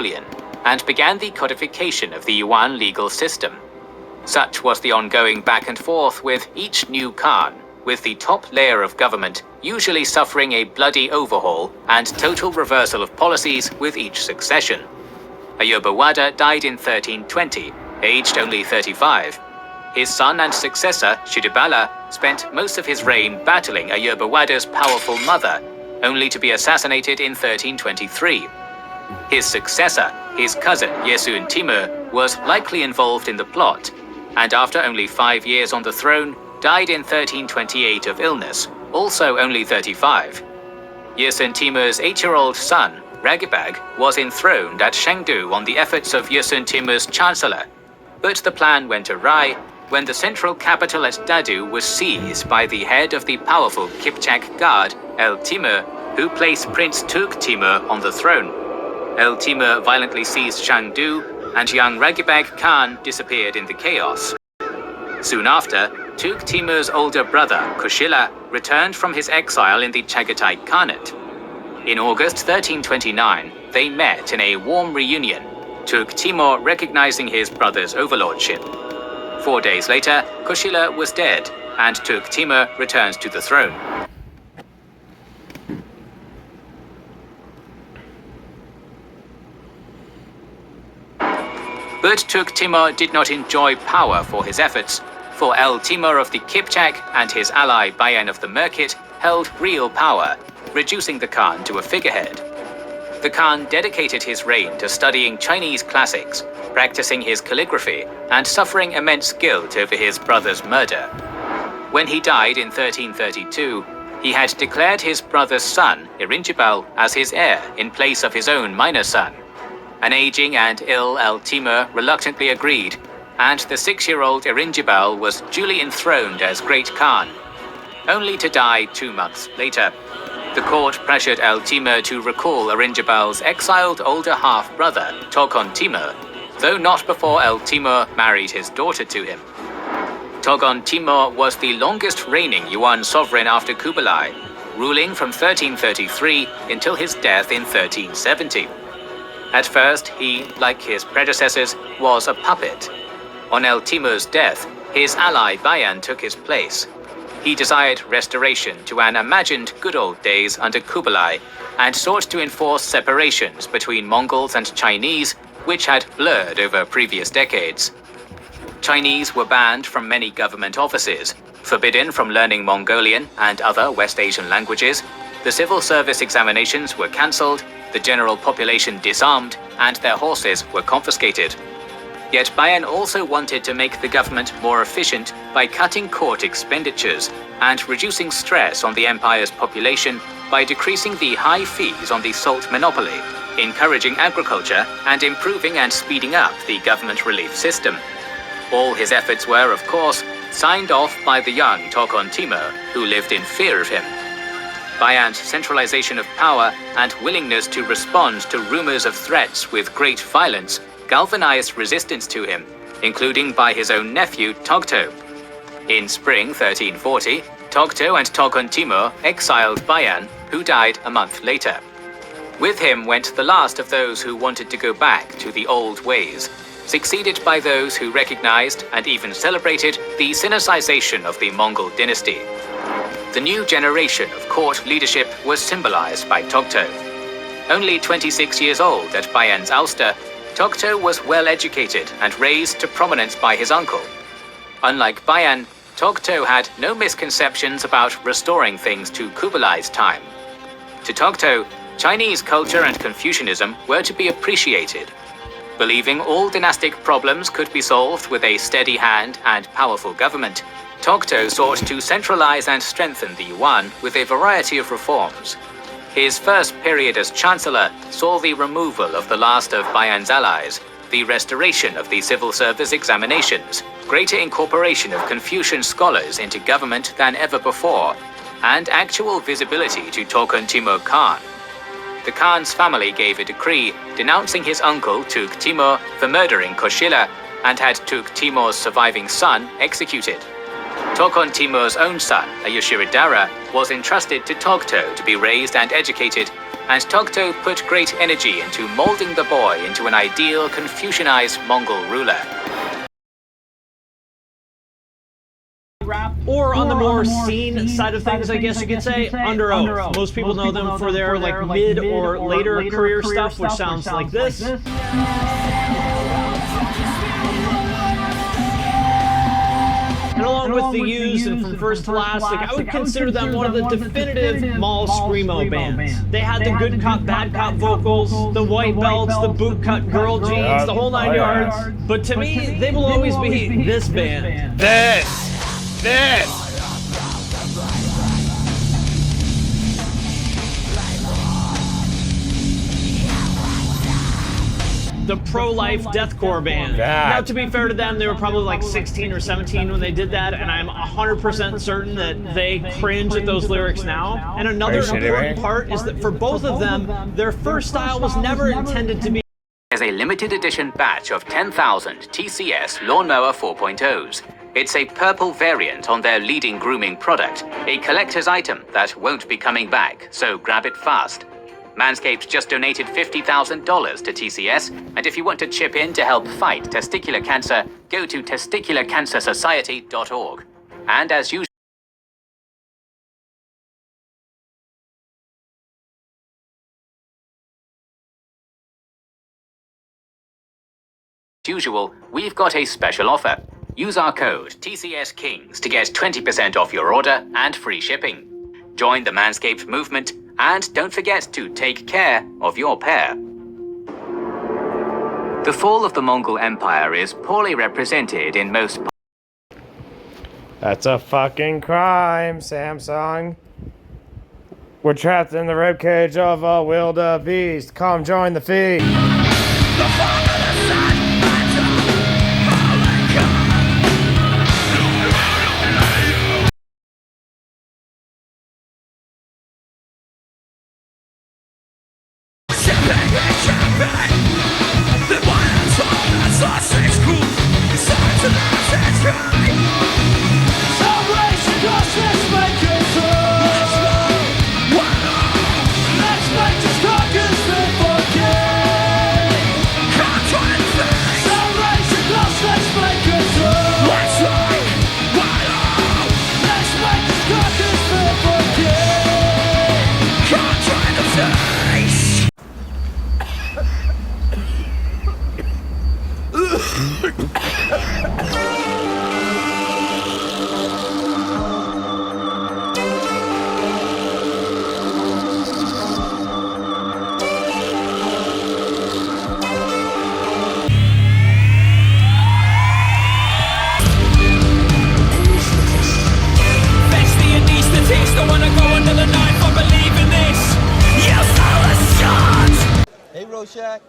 Napoleon and began the codification of the Yuan legal system. Such was the ongoing back and forth with each new Khan, with the top layer of government usually suffering a bloody overhaul and total reversal of policies with each succession. u7 died in 1320, aged only 35. His son and successor, Shidibala, spent most of his reign battling u7's powerful mother, only to be assassinated in 1323. His successor, his cousin u7 was likely involved in the plot, and after only 5 years on the throne, died in 1328 of illness, also only 35. u7's 8-year-old son, Ragibag, was enthroned at Chengdu on the efforts of u7's chancellor, but the plan went awry when the central capital at Dadu was seized by the head of the powerful Kipchak Guard, El-Timur, who placed Prince Tugh Timur on the throne. El-Timur violently seized Chengdu, and young Ragibag Khan disappeared in the chaos. Soon after, Tugh Timur's older brother, Kushila, returned from his exile in the Chagatai Khanate. In August 1329, they met in a warm reunion, Tugh Timur recognizing his brother's overlordship. 4 days later, Kushila was dead, and Tugh Timur returned to the throne. But Tugh Timur did not enjoy power for his efforts, for El-Timur of the Kipchak and his ally Bayan of the Merkit held real power, reducing the Khan to a figurehead. The Khan dedicated his reign to studying Chinese classics, practicing his calligraphy, and suffering immense guilt over his brother's murder. When he died in 1332, he had declared his brother's son, Iringibal, as his heir in place of his own minor son. An aging and ill El-Timur reluctantly agreed, and the 6-year-old Iringibal was duly enthroned as Great Khan, only to die 2 months later. The court pressured El-Timur to recall Iringibal's exiled older half-brother, Toghon Timur, though not before El-Timur married his daughter to him. Toghon Timur was the longest reigning Yuan sovereign after Kublai, ruling from 1333 until his death in 1370. At first, he, like his predecessors, was a puppet. On El-Timur's death, his ally Bayan took his place. He desired restoration to an imagined good old days under Kublai and sought to enforce separations between Mongols and Chinese, which had blurred over previous decades. Chinese were banned from many government offices, forbidden from learning Mongolian and other West Asian languages. The civil service examinations were cancelled, the general population disarmed, and their horses were confiscated. Yet Bayan also wanted to make the government more efficient by cutting court expenditures and reducing stress on the empire's population by decreasing the high fees on the salt monopoly, encouraging agriculture, and improving and speeding up the government relief system. All his efforts were, of course, signed off by the young Toghon Timur, who lived in fear of him. Bayan's centralization of power and willingness to respond to rumors of threats with great violence galvanized resistance to him, including by his own nephew Togto. In spring 1340, Togto and Toghon Timur exiled Bayan, who died a month later. With him went the last of those who wanted to go back to the old ways, succeeded by those who recognized and even celebrated the Sinicization of the Mongol dynasty. The new generation of court leadership was symbolized by Togto. Only 26 years old at Bayan's ouster, Togto was well educated and raised to prominence by his uncle. Unlike Bayan, Togto had no misconceptions about restoring things to Kublai's time. To Togto, Chinese culture and Confucianism were to be appreciated. Believing all dynastic problems could be solved with a steady hand and powerful government, Togto sought to centralize and strengthen the Yuan with a variety of reforms. His first period as chancellor saw the removal of the last of Bayan's allies, the restoration of the civil service examinations, greater incorporation of Confucian scholars into government than ever before, and actual visibility to Toghon Timur Khan. The Khan's family gave a decree denouncing his uncle Tugh Timur for murdering Kushila and had Tugh Timur's surviving son executed. Toghon Timur's own son, u7, was entrusted to Togto to be raised and educated, and Togto put great energy into molding the boy into an ideal Confucianized Mongol ruler. Or on the more scene side of things, I guess you could say, Under Oath. Most people know them for their like mid or later career stuff, which sounds like this. And along with the Used and From First to Last, like, I would consider them one of the definitive mall screamo bands. They had the good cop, bad cop vocals, the white belts, the bootcut girl jeans, the whole 9 yards. But to me, they will always be this band. This! The pro-life deathcore band. Now, to be fair to them, they were probably like 16 or 17 when they did that, and I'm 100% certain that they cringe at those lyrics now. And another important part is that for both of them, their first style was never intended to be There's a limited edition batch of 10,000 TCS Lawnmower 4.0s. It's a purple variant on their leading grooming product, a collector's item that won't be coming back, so grab it fast. Manscaped just donated $50,000 to TCS, and if you want to chip in to help fight testicular cancer, go to testicularcancersociety.org. And as usual, we've got a special offer. Use our code TCSKings to get 20% off your order and free shipping. Join the Manscaped movement, and don't forget to take care of your pair. The fall of the Mongol Empire is poorly represented in most. That's a fucking crime, Samsung. We're trapped in the ribcage of a wildebeest. Come join the feast. Hey, Rorschach.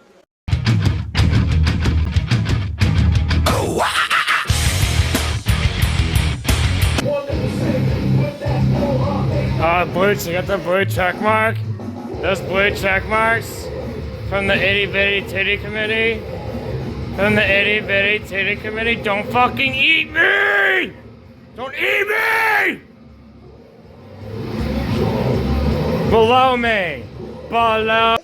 Blue, you got the blue check mark? Those blue check marks from the itty bitty titty committee? From the itty bitty titty committee? Don't fucking eat me! Don't eat me! Below me! Below.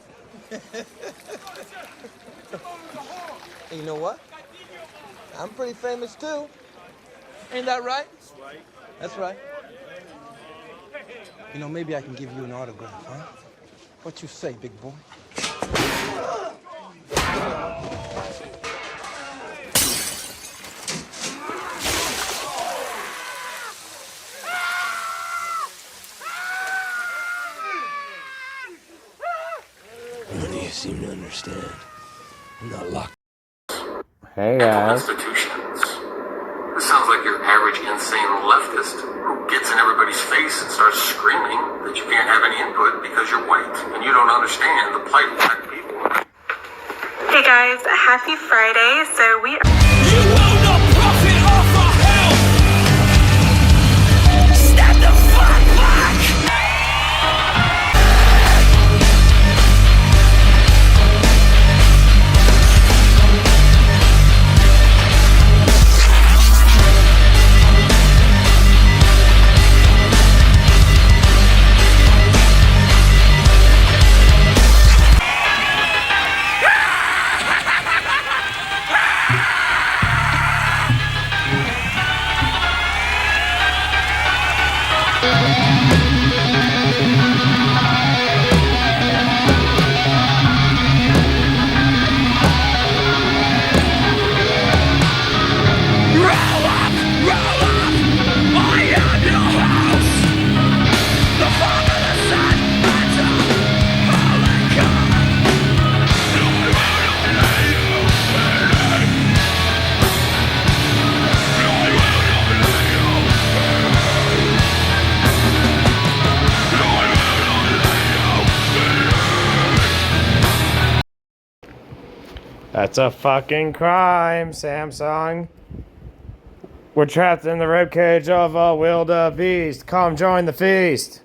Hey, you know what? I'm pretty famous too. Ain't that right? That's right. That's right. You know, maybe I can give you an autograph, huh? What you say, big boy? None of you seem to understand. I'm not locked. Hey guys. Institutions. This sounds like your average insane leftist who gets in everybody's face and starts screaming that you can't have any input because you're white and you don't understand the plight of black people. Hey guys, happy Friday. So we are You will not profit off our help! Step the fuck back! That's a fucking crime, Samsung. We're trapped in the ribcage of a wildebeest. Come join the feast.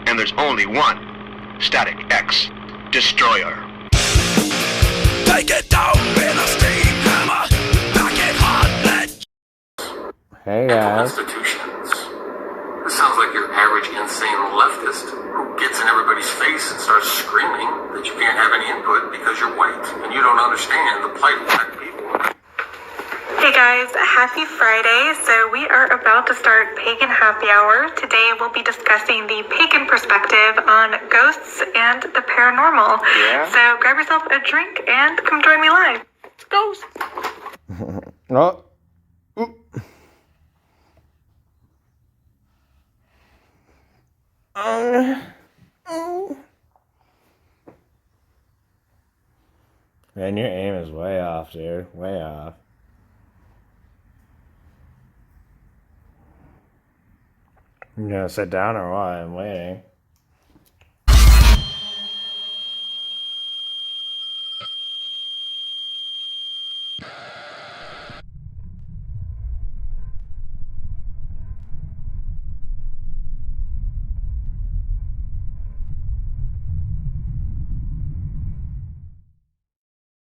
And there's only one Static X Destroyer. Take it down with a steam hammer, back it hard, Hey guys. Institutions. This sounds like your average insane leftist who gets in everybody's face and starts screaming that you can't have any input because you're white and you don't understand the plight of black people. Hey guys, happy Friday. So we are about to start Pagan Happy Hour. Today we'll be discussing the pagan perspective on ghosts and the paranormal. Yeah. So grab yourself a drink and come join me live. Ghosts. Oh. Oop. Man, your aim is way off, dude. Way off. You gonna sit down or what? I'm waiting.